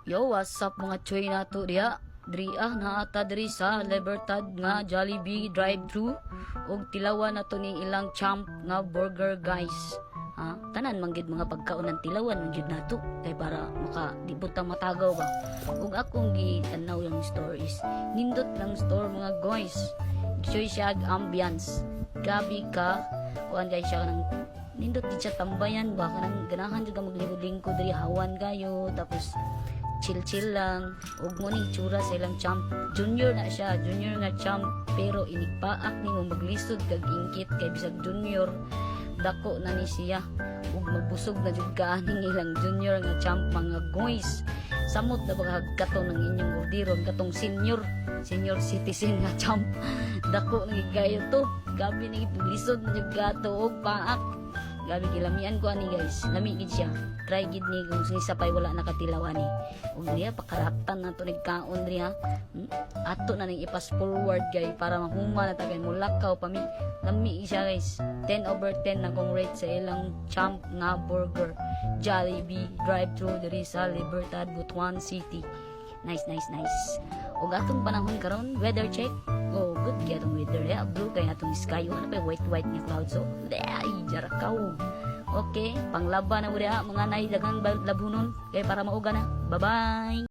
Yo, what's up mga choy nato diha? Naata diri sa Libertad nga Jollibee drive-thru ug tilawan nato ning ilang champ nga burger guys. Ha? Tanan manggid mga pagkaon ng tilawan manggid nato kay para makadibot ta matagaw ba. Ug akong gitanaw yung stories. Nindot lang store mga guys. Choy siya ambience. Gabi ka kuan guys siya nang nindot di siya tambayan ba kanang ganahan jud ka maglingkod-lingkod diri hawan kayo tapos chill lang ug mo ning tsura sa ilang champ junior na siya junior nga champ pero inigpaak nimo maglisod kag ingkit kay bisag junior dako na ni siya ug magbusog na jud ka aning ilang junior nga champ mga guys samot na bagagkato ng inyong ordiron katong senior citizen nga champ dako na kayo to gabi ni lisod na jud gato og paak gabi kilamian ko ani guys lami gid siya try gid ni kung sapay wala nakatilaw ani ug diha pakaraktan na to nigkaon diha ato na ning ipas forward guys para mahuma na tagay mulakaw pa mi lami siya guys 10/10 na kong rate sa ilang champ nga burger Jollibee drive-thru diri sa Libertad, Butuan City. Nice. Ug atong panahon karon weather check. Oh, good kaya itong weather ya. Blue kaya itong sky. Ano pa white nga cloud. So, ay, jarakaw. Okay, panglaban na mo diha mga nay daghang labunon kay para mauga na. Bye-bye.